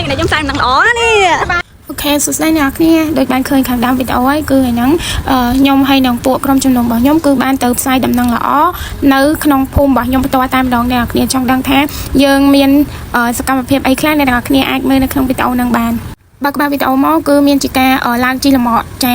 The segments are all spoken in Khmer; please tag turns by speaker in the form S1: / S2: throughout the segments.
S1: để trong sang thằng đó đi
S2: ok số này nè kia đôi bạn khơi khám đam video ấy cứ nắng nhom hay nắng bộ trong chừng bảo nhóm cứ ban từ sai đầm năng lõ nữ không phun bảo nhóm to tam đòn nè kia trong đăng thang dương miềnสกรรมភាពអីខ្លះអ្នកទាំងអស់គ្នាអាចមើលនៅក្នុងវីដេអូនឹងបានបើក្បាលវីដេអូមកគឺមានជាការឡើងជីលម៉តចា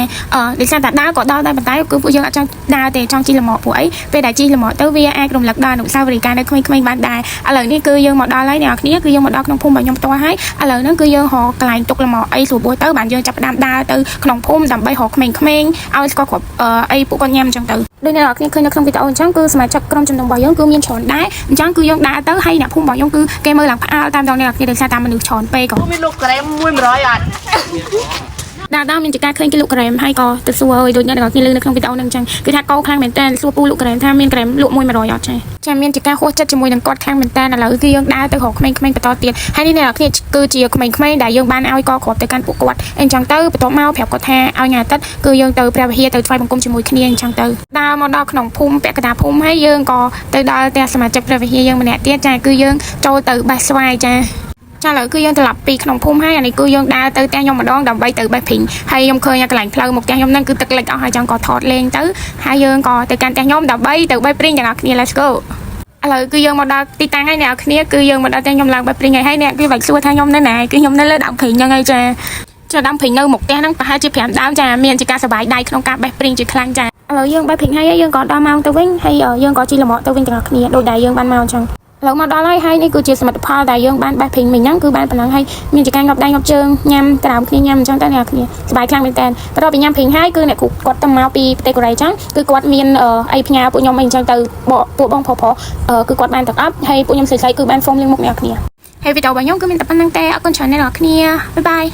S2: ដូចថាដើរក៏ដល់តែប៉ុន្តែគឺពួកយើងអត់ចង់ដើរទេចង់ជីលម៉តពួកអីពេលដែលជីលម៉តទៅវាអាចរំលឹកដល់អនុស្សាវរីយ៍ការនៅក្មេងៗបានដែរឥឡូវនេះគឺយើងមកដល់ហើយអ្នកគ្នាគឺយើងមកដល់ក្នុងភូមិរបស់ខ្ញុំផ្ទាល់ហើយឥឡូវហ្នឹងគឺយើងរកកន្លែងទុកលម៉តអីស្រួលបួសទៅបានយើងចាប់ផ្ដើមដើរទៅក្នុងភូមិដើម្បីរកក្មេងៗឲ្យស្គាល់គ្រប់អីពួកគាត់ញ៉ាំអញ្ចឹងទៅដូចអ្នកគ្នាឃើញនៅក្នុងវីដេអូអញ្ចឹងគឺសមាជិកក្រុមជំនុំរបស់យើងគឺមានច្រើនដែរអញ្ចឹងគឺយើងដើរទៅហើយអ្នកភូមិរបស់យើងគឺគេមើលឡើងផ្អើលតាមដងអ្នកគ្នាដោយសារតាមមនុស្សច្រើនពេកក៏
S1: មានលោកក្រែម100អត់
S2: ដល់មានចការឃើញគេលក់ក្រែមហើយក៏ទៅសួរឲ្យដូចអ្នកទាំងអស់គ្នាលើនៅក្នុងវីដេអូហ្នឹងអញ្ចឹងគឺថាកោខ្លាំងមែនតើសួរពូលក់ក្រែមថាមានក្រែមលក់100អត់ចាមានចការហួសចិត្តជាមួយនឹងគាត់ខ្លាំងមែនតើឥឡូវគឺយើងដើរទៅរកក្មេងៗបន្តទៀតហើយនេះអ្នកទាំងអស់គ្នាគឺជាក្មេងៗដែលយើងបានឲ្យកគ្រាប់ទៅកាន់ពួកគាត់អញ្ចឹងទៅបន្ទាប់មកប្រាប់គាត់ថាឲ្យថ្ងៃអាទិត្យគឺយើងទៅព្រះវិហារទៅថ្វាយបង្គំជាមួយគ្នាអញ្ចឹងទៅដើរមកដល់ក្នុងភូមិពាក់កណ្ដាលភូមិហើយយើងក៏ទៅដល់ផ្ទះសមាជិកព្រះវិហារយើងម្នាក់ទៀតចាគឺយើងចូលទៅបេះស្វាយចាឥឡូវគឺយើងត្រឡប់ពីក្នុងភូមិហើយអានេះគឺយើងដើរទៅផ្ទះខ្ញុំម្ដងដើម្បីទៅបេះព្រីងហើយខ្ញុំឃើញកន្លែងផ្លូវមកផ្ទះខ្ញុំហ្នឹងគឺទឹកលិចអស់ហើយចង់ក៏ថតលេងទៅហើយយើងក៏ទៅកាន់ផ្ទះខ្ញុំដើម្បីទៅបេះព្រីងទាំងអស់គ្នា let's go ឥឡូវគឺយើងមកដល់ទីតាំងហើយអ្នកគ្នាគឺយើងមកដល់ផ្ទះខ្ញុំឡើងបេះព្រីងហើយអ្នកគឺបាច់សួរថាខ្ញុំនៅណាគឺខ្ញុំនៅលើដើមព្រីងហ្នឹងហើយចាដើមព្រីងនៅមុខផ្ទះហ្នឹងប្រហែលជា5ដើមចាមានជាការសប្បាយដៃក្នុងការបេះព្រីងជាខ្លាំងចាឥឡូវយើងបេះព្រីងហើយយើងក៏ដល់ម៉ោងទៅវិញហើយយើងក៏ជិះលំអទៅវិញទាំងអស់គ្នាដូចដែលយើងបានមកអញ្ចឹងឥឡូវមកដល់ហើយនេះគឺជាសមិទ្ធផលដែលយើងបានបេះព្រីងមិញហ្នឹងគឺបានប៉ុណ្ណឹងហើយមានជាការងាប់ដៃងាប់ជើងញ៉ាំត្រើមគ្នាញ៉ាំអញ្ចឹងតែអ្នកគ្នាសប្បាយខ្លាំងមែនតើបន្ទាប់ពីញ៉ាំព្រីងហើយគឺអ្នកគ្រូគាត់ទៅមកពីប្រទេសកូរ៉េអញ្ចឹងគឺគាត់មានអីផ្ញើពួកខ្ញុំអីអញ្ចឹងទៅពួកបងប្រុសគឺគាត់បានទឹកអប់ហើយពួកខ្ញុំស្រីៗគឺបានហ្វុំលេងមុខអ្នកគ្នាហើយវីដេអូរបស់ខ្ញុំគឺមានតែប៉ុណ្្នឹងទេអរគុណច្រើនអ្នកនរគ្នាបាយបាយ